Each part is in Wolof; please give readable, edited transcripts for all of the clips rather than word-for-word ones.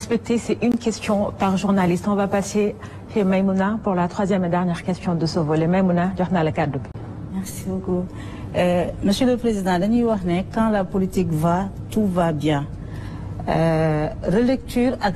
respecter, c'est une question par journaliste. On va passer chez Maïmouna pour la troisième et dernière question de ce volet. Maïmouna, jox naa la kàddu bi. Merci beaucoup. Monsieur le Président, dañuy wax ne quand la politique va, tout va bien. Relecture ak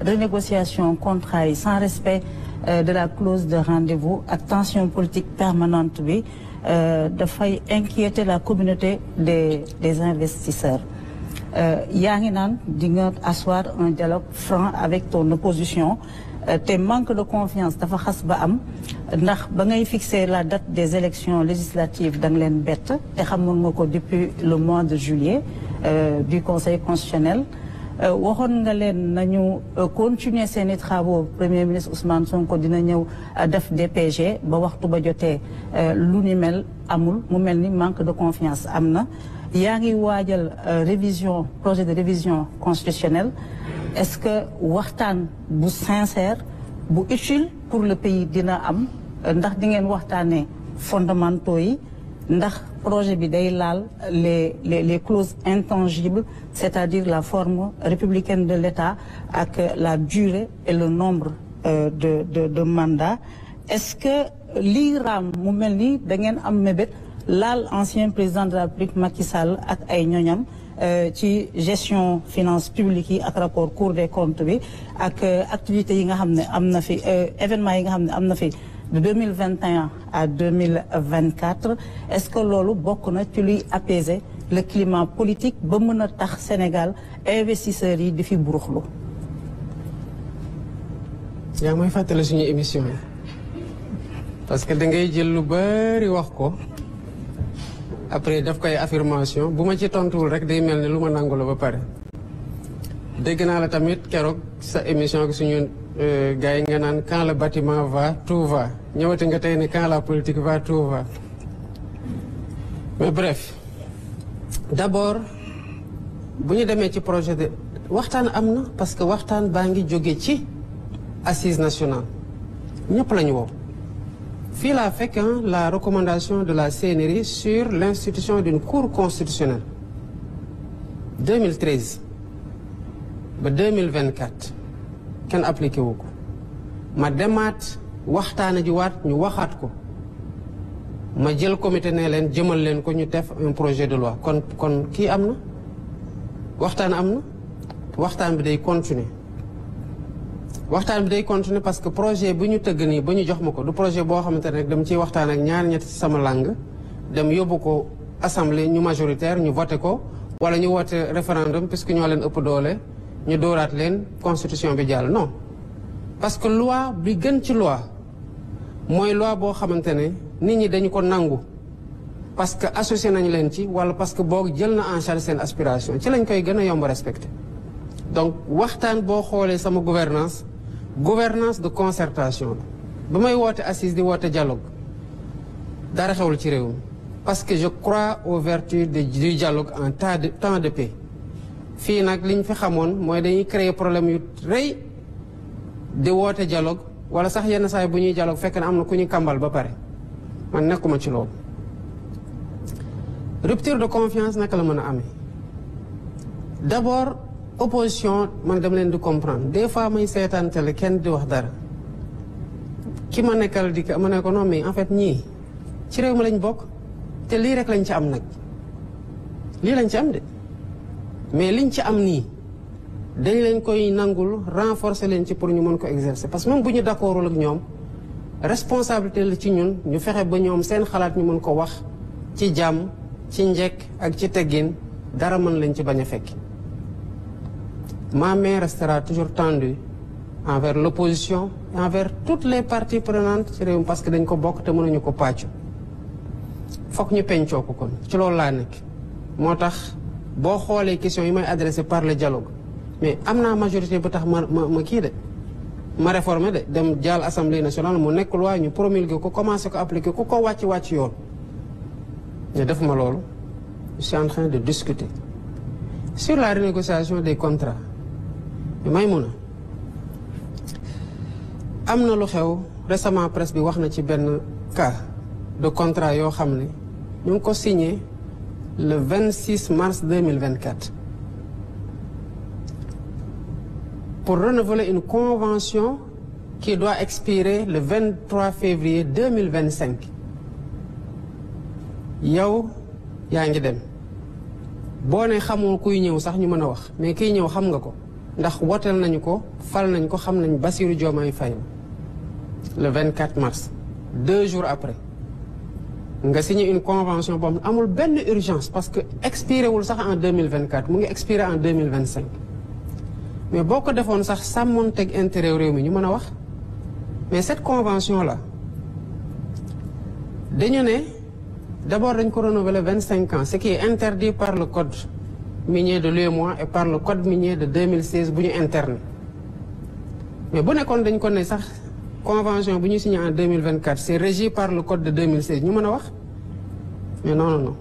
renégociation contrat yi sans respect de la clause de rendez-vous ak tension politique permanente bi dafay inquiéter la communauté des investisseurs. yaa ngi naan di nga asseoir un dialogue franc avec ton opposition te manque de confiance dafa xas ba am ndax ba ngay fixer la date des élections législatives da nga leen bett te xamoon nga ko depuis le mois de juillet du Conseil constitutionnel waxoon nga leen nañu continuer seeni travaux Premier ministre Ousmane Sonko dina ñëw def DPG ba waxtu ba jotee lu ni mel amul mu mel ni manque de confiance am na yaa ngi waajal révision projet de révision constitutionnelle est-ce que waxtaan bu sincère bu utile pour le pays dina am ndax di ngeen waxtaanee fondamentaux yi ndax projet bi day laal les clauses intangibles c'est-à-dire la forme républicaine de l'État ak la durée et le nombre de mandats est-ce que lii raam mu mel ni da ngeen am mébét laal ancien président de la République Macky Sall ak ay ñoñam ci gestion finance publique yi ak rapport Cour des comptes bi ak activités yi nga xam ne am na fi événements yi nga xam ne am na fi de 2021 à 2024 est-ce que loolu bokk na ci luy apaiser le climat politique ba mën a tax Sénégal investisseurs yi di fi buruxlu. yaa ngi may fàttali suñu émission yi parce que da ngay jël lu bari wax ko après daf koy affirmation bu ma ci tontuwul rek day mel ni lu ma nangu la ba pare. dégg naa la tamit keroog sa émission ak suñu gars yi nga naan quand le bâtiment va tout va ñëwati nga tey ne quand la politique va tout va mais bref d'abord bu ñu demee ci projet de waxtaan am na parce que waxtaan baa ngi jóge ci assise nationale ñëpp la ñu woo fii laa fekk la recommandation de la CNRI sur l'institution d'une cour constitutionnelle 2013 ba 2024 kenn appliqué wu ko ma demaat waxtaana ji waat ñu waxaat ko ma jël comité ne leen jëmal leen ko ñu def un projet de loi kon kii am na waxtaan bi day continuer parce que projet bu ñu tëgg nii ba ñu jox ma ko du projet boo xamante ne rek dem ciy waxtaan ak ñaar ñetti ci sama langue dem yóbbu ko assemblée ñu majoritaire ñu voté ko wala ñu woote référendum puisque ñoo leen ëpp doole ñu dooraat leen constitution bi jàll non parce que loi bi gën ci loi mooy loi boo xamante ne nit ñi dañu ko nangu parce que associé nañu leen ci wala parce que boog jël na en charge seen aspiration ci lañ koy gën a yomb respecté donc waxtaan boo xoolee sama gouvernance de concertation ba may woote assise di woote dialogue dara xewul ci réew mi parce que je crois aux vertus du dialogue en temps de paix fii nag liñ fi xamoon mooy dañuy créer problème yu rëy di woote dialogue wala sax yenn saa yi bu ñuy dialogue fekk na am na ku ñu kambal ba pare man nekkuma ci loolu rupture de confiance naka la mën a amee d'abord opposition man dama leen di comprendre des fois may seetaan télé kenn di wax dara ki ma nekkal di ma ne ko non mais en fait ñii ci réew mi lañ bokk te lii rek lañ ci am nag lii lañ ci am de mais liñ ci am nii dañ leen koy nangul renforcer leen ci pour ñu mën ko exercer parce que même bu ñu d'accordul ak ñoom responsabilité la ci ñun ñu fexe ba ñoom seen xalaat ñu mën ko wax ci jàmm ci njekk ak ci teggin dara mën lañ ci bañ a fekk. Ma main restera toujours tendue envers l'opposition et envers toutes les parties prenantes ci réew mi parce que dañ ko bokk te mënuñu ko pàccu fokk ñu pencoo ko kon ci loolu laa nekk moo tax boo xoolee question yi may adressé par le dialogue mais am naa majorité bu tax ma kii de ma réformer de dem jàll assemblée nationale mu nekk loi ñu promulguer ko commencé ko appliquer ku ko wàcc yoon mais defuma loolu je suis en train de discuter sur la renégociation des contrats Maïmouna am na lu xew récemment presse bi wax na ci benn cas de contrat yoo xam ne ñu ngi ko signé le 26 mars 2024 pour renouveler une convention qui doit expirer le 23 février 2025 yow yaa ngi dem boo ne xamul kuy ñëw sax ñu mën a wax mais kiy ñëw xam nga ko ndax woteel nañu ko fal nañ ko xam nañ Bassirou Diomaye Faye le 24 mars 2 jours après nga signé une convention boobu amul benn urgence parce que expiré wul sax en 2024 mu ngi expiré en 2025 mais boo ko defoon sax sàmmoonteeg intérêt réew mi ñu mën a wax mais cette convention là dañu ne d'abord dañ ko renouveler 25 ans ce qui est interdit par le code minier de l'UEMOA et par le code minier de 2016 bu ñu interne mais bu nekkoon dañ ko ne sax convention bu ñu signé en 2024 c'est régi par le code de 2016 ñu mën a wax mais non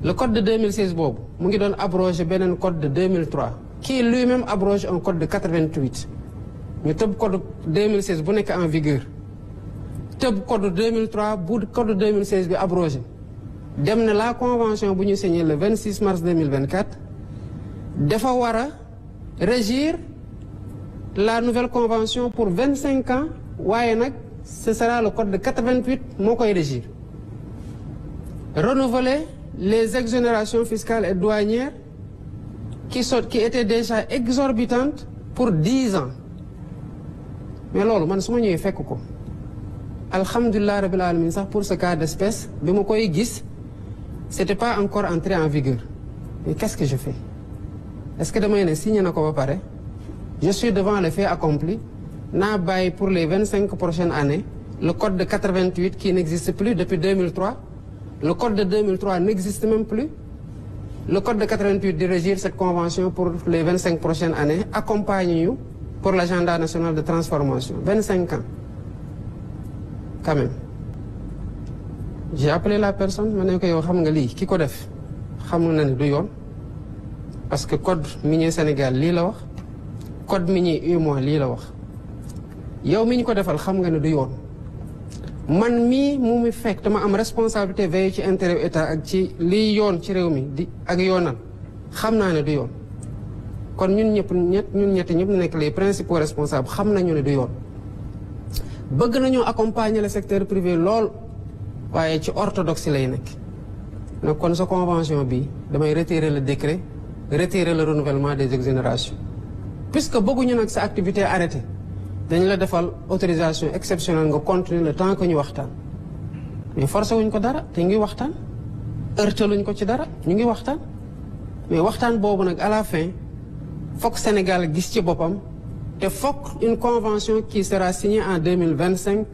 le code de 2016 boobu mu ngi doon abroger beneen code de 2003 qui lui-même abroge un code de 88 ñu tëb code 2016 bu nekk en vigueur tëb code 2003 bu code 2016 bi abrogé dem na la convention bu ñu signé le 26 mars 2024 dafa war a régir la nouvelle convention pour 25 ans waaye nag ce sera le code de 88 moo koy régir renouveler les exonérations fiscales et douanières qui étaient déjà exorbitantes pour 10 ans mais loolu man su ma ñëwee fekk ko alhamdulilah rabbil alamin sax pour ce cas d'espèce bi ma koy gis c'était pas encore entré en vigueur mais qu'est-ce que je fais est-ce que damay ne signé na ko ba pare je suis devant le fait accompli naa bàyyi pour les 25 prochaines années le code de 88 qui n'existe plus depuis 2003 le code de 2003 n'existe même plus le code de 88 de régir cette convention pour les 25 prochaines années accompagne ñu pour l'agenda national de transformation 25 ans quand même j'ai appelé la personne ma ne ko yow xam nga lii ki ko def xamul na ne du yoon parce que code minier Sénégal lii la wax code minier UEMOA lii la wax yow mi ñu ko defal xam nga ne du yoon man mii mu mi fekk dama am responsabilité veille ci intérêt état ak ci liy yoon ci réew mi di ak yoonal xam naa ne du yoon kon ñun ñetti ñëpp nekk les principaux responsables xam nañu ne du yoon bëgg nañoo accompagner le secteur privé lool waaye ci orthodoxie lay nekk nag kon sa convention bi damay retirer le décret retirer le renouvellement des exonérations puisque bëgguñu nag sa activité arrêtée dañ la defal autorisation exceptionnelle nga continuer le temps que ñu waxtaan mais forcé wuñ ko dara te ngi waxtaan heurtaluñ ko ci dara ñu ngi waxtaan mais waxtaan boobu nag à la fin fokk Sénégal gis ci boppam te fokk une convention qui sera signée en 2025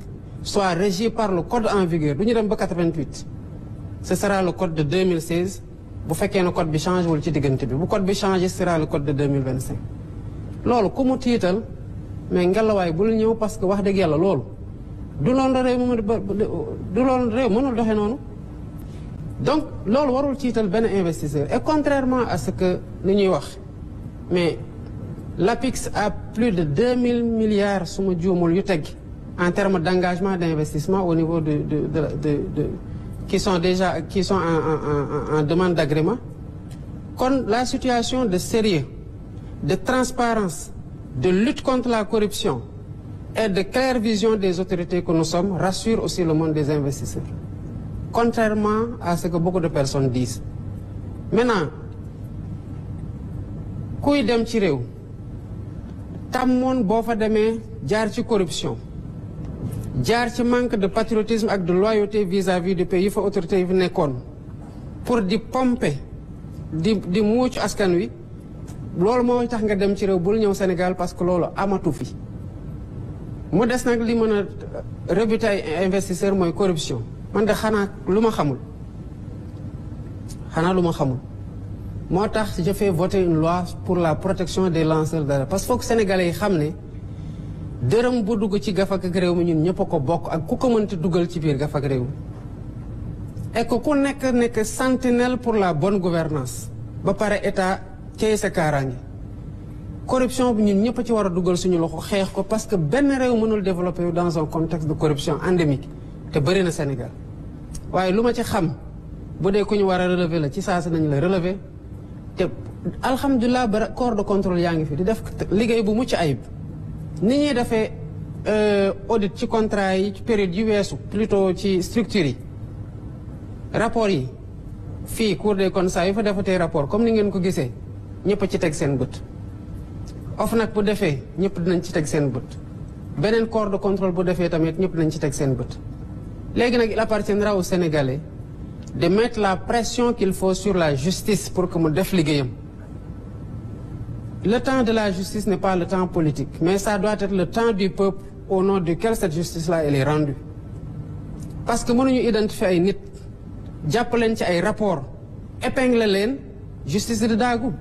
soit régie par le code en vigueur du ñu dem ba 88 ce sera le code de 2016 bu fekkee ne code bi changé wul ci diggante bi bu code bi changé ce sera le code de 2025 loolu ku mu tiital mais ngelawaay bul ñëw parce que wax dëgg yàlla loolu du loolu réew mënul doxee noonu donc loolu warul tiital benn investisseur et contrairement à ce que li ñuy wax mais l'APIX a plus de 2000 milliards su ma juumul yu teg en termes d'engagement d'investissement au niveau de qui sont en demande d'agrément kon la situation de sérieux de transparence de lutte contre la corruption et de claire vision des autorités que nous sommes rassure aussi le monde des investisseurs contrairement à ce que beaucoup de personnes disent maintenant kuy dem ci réew tàmmoon boo fa demee jaar ci corruption jaar ci manque de patriotisme ak de loyauté vis-à-vis du pays yi fa autorités yi fi nekkoon pour di pomper di muucu askan wi loolu moo tax nga dem ci réew bul ñëw Sénégal parce que loolu amatu fi mu des nag li mën a rebuter ay investisseurs mooy corruption man de xanaa lu ma xamul moo tax je fais voter une loi pour la protection des lanceurs d'alerte parce que foog Sénégalais yi xam ne dërëm bu dugg ci gafak ak réew mi ñun ñëpp a ko bokk ak ku ko mënti dugal ci biir gafak réew mi et que ku nekk sentinelle pour la bonne gouvernance ba pare état cey sa kaaraange corruption bi ñun ñëpp a ci war a dugal suñu loxo xeex ko parce que benn réew mënul développer dans un contexte de corruption endémique te bëri na Sénégal waaye lu ma ci xam bu dee ku ñu war a relever la ci saa si nañu la relever te alhamdulilah ba corps de contrôle yaa ngi fi di def liggéey bu mucc ayib ni ñuy defee audit ci contrat yi ci période yu weesu plutôt ci structure yi rapport yi fii Cour des comptes saa yu fa defatee rapport comme ni ngeen ko gisee ñëpp ci teg seen bët OFNAC bu defee ñëpp dinañ ci teg seen bët beneen corps de contrôle bu defee tamit ñëpp dinañ ci teg seen bët léegi nag il appartiendra aux Sénégalais de mettre la pression qu'il faut sur la justice pour que mu def liggéeyam. Le temps de la justice n'est pas le temps politique, mais ça doit être le temps du peuple au nom duquel cette justice-là elle est rendue. Parce que mënuñu identifier ay nit jàpp leen ci ay rapports épingler leen justice di daagu.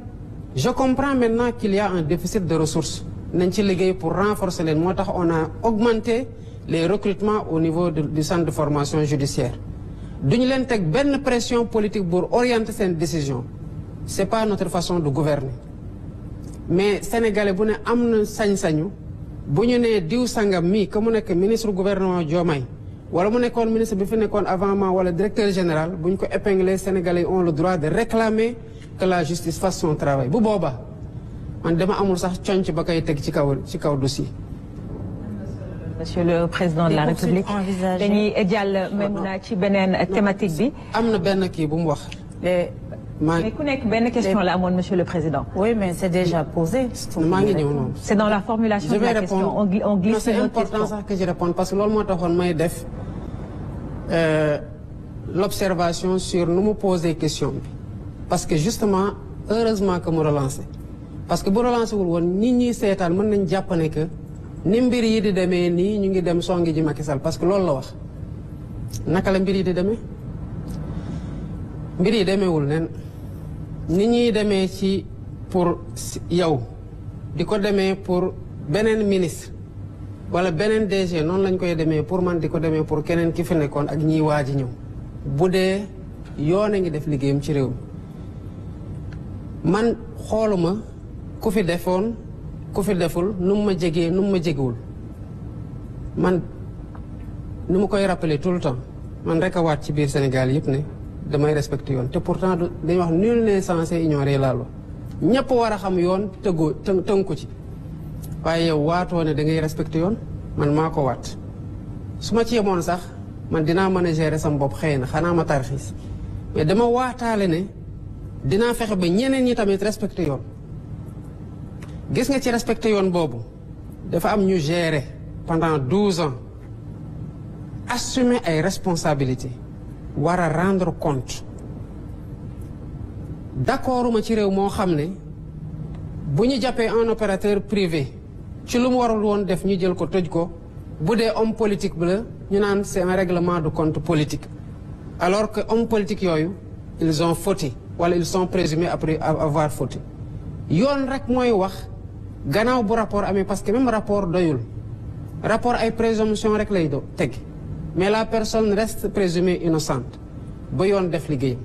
Je comprends maintenant qu'il y a un déficit de ressources nañ ci liggéey pour renforcer leen moo tax on a augmenté les recrutements au niveau du centre de formation judiciaire. duñu leen teg benn pression politique pour orienter seen décision c'est pas notre façon de gouverner mais sénégalais bu ne am na sañ-sañu bu ñu nee diw sangam mii que mu nekk ministre gouvernement Diomaye wala mu nekkoon ministre bi fi nekkoon avant moi wala directeur général bu ñu ko épingler sénégalais ont le droit de réclamer que la justice fasse son travail bu boobaa man dama amul sax conc ba koy teg ci kaw dossier. Monsieur le Président de la République dañuy jàll même ci beneen thématique bi. am na benn kii bu mu wax. mais ku nekk benn question la amoon Monsieur le Président. Oui, mais c'est déjà posé. maa ngi ñëw noonu. C'est dans la formulation de la question. On glisse c'est important sax que je réponde parce que loolu moo taxoon may def l'observation sur nu mu poser question bi. parce que justement heureusement que mu relancé parce que bu relancé wul woon nit ñi seetaan mën nañ jàpp ne que. ni mbir yi di demee nii ñu ngi dem songi ji Macky Sall parce que loolu la wax naka la mbir yi di demee mbir yi demeewul nen ni ñuy demee ci pour yow di ko demee pour beneen ministre wala beneen DG noonu lañ koy demee pour man di ko demee pour keneen ki fi nekkoon ak ñiy waaj a ñëw bu dee yoon a ngi def liggéeyam ci réew mi man xooluma ku fi defoon ku fi deful nu mu ma jegee nu mu ma jegewul man nu mu koy rappeler tout le temps man rek a waat ci biir Sénégal yëpp ne damay respecter yoon te pourtant dañuy wax nul n'est censé ignorer la loi ñëpp war a xam yoon tënku ci waaye yow waatoo ne da ngay respecter yoon man maa ko waat su ma ci yemoon sax man dinaa mën a gérer sama bopp xëy na xanaa ma tarxiis mais dama waataale ne dinaa fexe ba ñeneen ñi tamit respecter yoon gis nga ci respecté yoon boobu dafa am ñu gérer pendant 12 ans assumer ay responsabilités war a rendre compte d'accorduma ci réew moo xam ne bu ñu jàppee un opérateur privé ci lu mu warul woon def ñu jël ko tëj ko bu dee homme politique bi la ñu naan c'est un règlement de compte politique alors que homme politique yooyu ils ont fauté wala ils sont présumés après avoir fauté yoon rek mooy wax gannaaw bu rapport amee parce que même rapport doyul rapport ay présomption rek lay teg mais la personne reste présumée innocente ba yoon def liggéey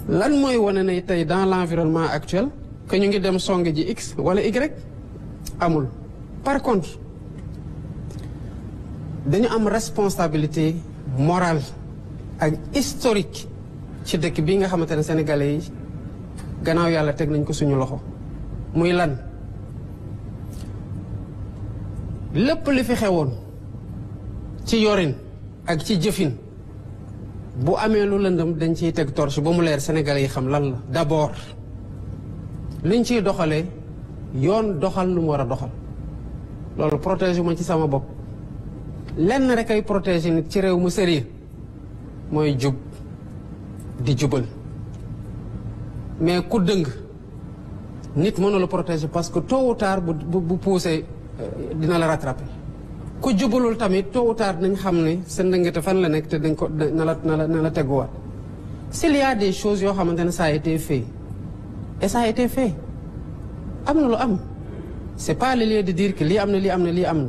lan mooy wane ne tey dans l'environnement actuel que ñu ngi dem songe ji X wala Y amul par contre dañu am responsabilité morale ak historique ci dëkk bi nga xamante ne sénégalais yi gannaaw yàlla teg nañ ko suñu loxo muy lan lépp li fi xewoon ci yorin ak ci jëfin bu amee lu lëndëm dañ ciy teg torche ba mu leer sénégalais yi xam lan la d'abord liñ ciy doxalee yoon doxal lu mu war a doxal loolu protéger ma ci sama bopp lenn rek ay protéger nit ci réew mu sérieux mooy jub di jubal mais ku dëng nit mënu la protéger parce que tôt ou tard bu poussé dina la rattraper ku jubalul tamit tôt ou tard nañ xam ne sa ndëngate fan la nekk te dañ ko na la teguwaat s'il y a des choses yoo xamante ne ça a été fait et ça a été fait am na lu am c'est pas le lieu de dire que lii am na lii am na lii am na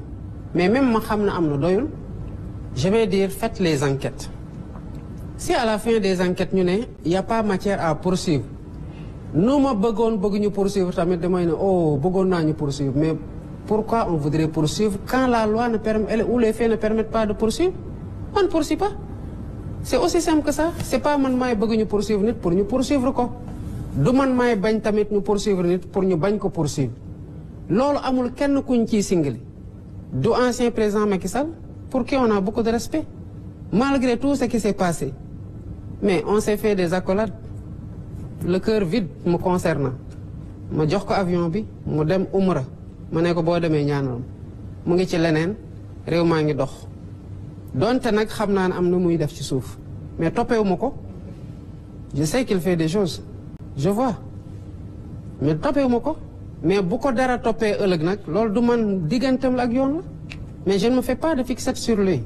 mais même ma xam na am na doyul je vais dire faites les enquêtes si à la fin des enquêtes ñu ne y a pas matière à poursuivre nu ma bëgguñu poursuivre tamit damay ne bëggoon naa ñu poursuivre mais pourquoi on voudrait poursuivre quand la loi ne permet ou les faits ne permettent pas de poursuivre on ne poursuit pas c'est aussi simple que ça c'est pas man maay bëgguñu poursuivre nit pour ñu poursuivre ko du man may bañ tamit ñu poursuivre nit pour ñu bañ ko poursuivre loolu amul kenn kuñ ciy singali du ancien président Macky Sall pour qui on a beaucoup de respect malgré tout ce qui s'est passé mais on s'est fait des accolades le cœur vide me concernant ma jox ko avion bi mu dem Umra ma ne ko boo demee ñaanal mu ngi ci leneen réew maa ngi dox donte nag xam naa ne am na muy def ci suuf mais toppewu ma ko je sais qu'il fait des choses je vois mais toppewu ma ko mais bu ko dara toppee ëllëg nag loolu du man digganteem la ak yoon la mais je ne me fais pas de fixette sur lui